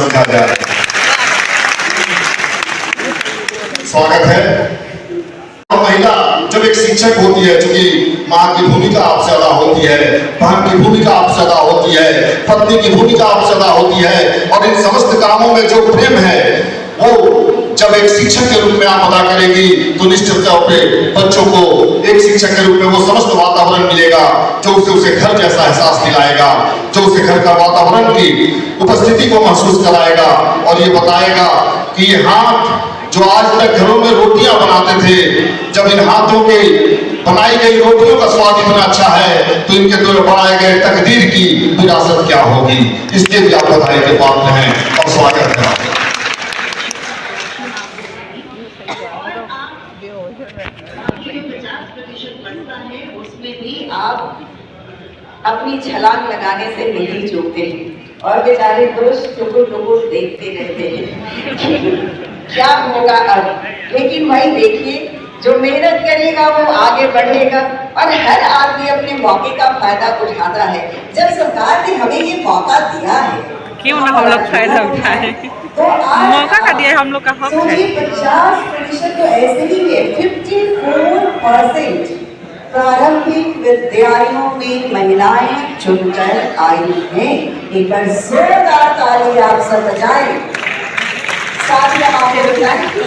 समझा जाए। स्वागत है। महिला जब एक शिक्षक होती है, चूंकि माँ की भूमिका आपसे ज्यादा होती है, बहन की भूमिका आपसे ज्यादा होती है, पत्नी की भूमिका आपसे ज्यादा होती है, और इन समस्त कामों में जो प्रेम है वो जब एक शिक्षक के रूप में आप अदा करेगी तो निश्चित तौर पे बच्चों को एक शिक्षक के रूप में वो समस्त वातावरण मिलेगा जो उसे घर जैसा एहसास दिलाएगा, जो उसे घर का वातावरण की उपस्थिति को महसूस कराएगा और ये बताएगा कि ये हाथ जो आज तक घरों में रोटियां बनाते थे, जब इन हाथों के बनाई गई रोटियों का स्वाद इतना अच्छा है तो इनके द्वारा बनाए गए तकदीर की विरासत क्या होगी। इसके भी आप बधाई के पात्र हैं और स्वागत है। उसमें भी आप अपनी छलांग लगाने से नहीं चूकते और बेचारे पुरुष टुकुर देखते रहते हैं क्या होगा अब। लेकिन भाई देखिए, जो मेहनत करेगा वो आगे बढ़ेगा और हर आदमी अपने मौके का फायदा उठाता है। जब सरकार ने हमें ये मौका दिया है, क्यों ना हम लोग फायदा उठाए। तो मौका का दिया है, हम लोग का हक है। 50% तो ऐसे ही है। 54% प्रारंभिक विद्यालयों में महिलाएं चुनकर आई हैं। एक बार जोरदार ताली आप सब बजाएं। साथ ही आपको बताएं कि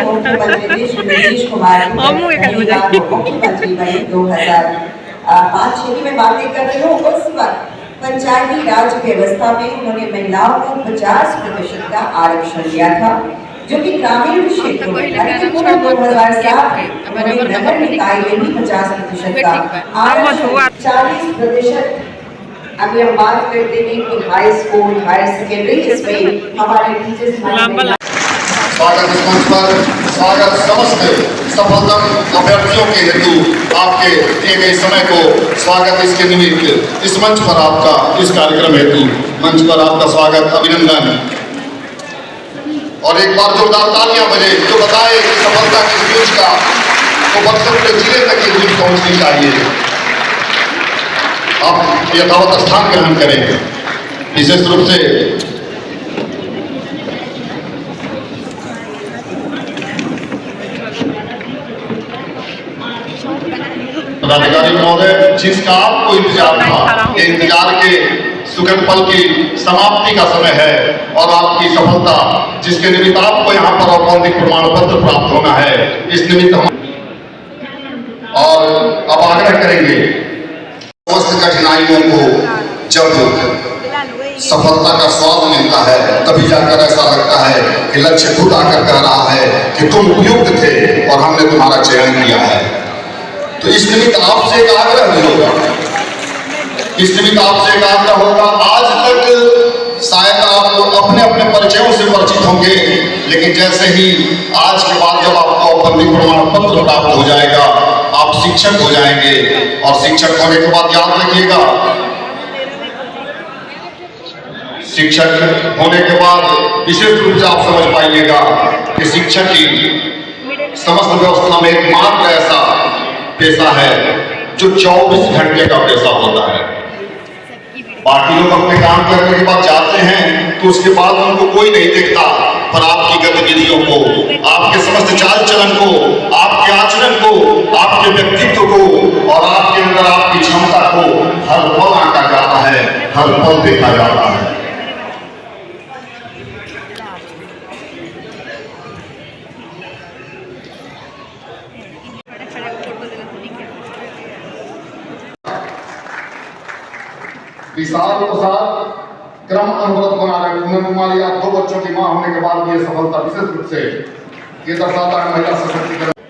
मुख्यमंत्री नीतीश कुमार मुख्यमंत्री बने 2005-06 की मैं बातें कर रही हूँ। उस वक्त पंचायती राज व्यवस्था में उन्होंने महिलाओं को 50% का आरक्षण दिया था, जो कि ग्रामीण क्षेत्रों में 2007 नगर निकाय में भी 50% का आरक्षण 40%। अभी हम बात करते हैं कि हाई स्कूल हायर सेकेंडरी इसमें हमारे टीचर्स स्वागत इस मंच पर, स्वागत समस्त सफलतम अभ्यर्थियों के हेतु आपके दिए गए समय को स्वागत इसके निमित्त इस मंच पर आपका इस कार्यक्रम हेतु मंच पर आपका स्वागत, अभिनंदन। और एक बार जोरदार तालियां बजे जो बताए कि सफलता की गूंज का तो बक्सर के जिले तक ये गूंज पहुंचनी चाहिए। आप यथावत स्थान ग्रहण करेंगे। विशेष रूप से पदाधिकारी महोदय, जिसका आपको इंतजार था, ये इंतजार के सुखद पल की समाप्ति का समय है और आपकी सफलता जिसके निमित्त आपको यहाँ पर औपचारिक प्रमाण पत्र प्राप्त होना है, इस निमित्त हम और अब आग्रह करेंगे समस्त कठिनाइयों को जब सफलता का स्वाद मिलता है तभी जाकर ऐसा लगता है कि लक्ष्य खुद आकर कह रहा है कि तुम उपयुक्त थे और हमने तुम्हारा चयन किया है। तो इस निमित्त आपसे एक आग्रह भी होगा, इस निमित्त आपसे एक आग्रह होगा। आज तक शायद आप अपने अपने परिचयों से परिचित होंगे, लेकिन जैसे ही आज के बाद जब आपको औपचारिक प्रमाण पत्र प्राप्त हो जाएगा, आप शिक्षक हो जाएंगे और शिक्षक होने के बाद याद रखिएगा, शिक्षक होने के बाद विशेष रूप से आप समझ पाइएगा कि शिक्षक की समस्त व्यवस्था में एकमात्र ऐसा पेशा है जो 24 घंटे का पेशा होता है। बाकी लोग अपने काम करने के बाद जाते हैं तो उसके बाद उनको कोई नहीं देखता, पर आपकी गतिविधियों को, आपके समस्त चाल चलन को, आपके आचरण को, आपके व्यक्तित्व को और आपके अंदर आपकी क्षमता को हर पल आंका जाता है, हर पल देखा जाता है। विशाल प्रसाद क्रम अनुव्रत बना रहे कुंदन कुमारी, आप 2 बच्चों की मां होने के बाद भी ये सफलता विशेष रूप से ये दर्शाता है महिला सशक्तिकरण।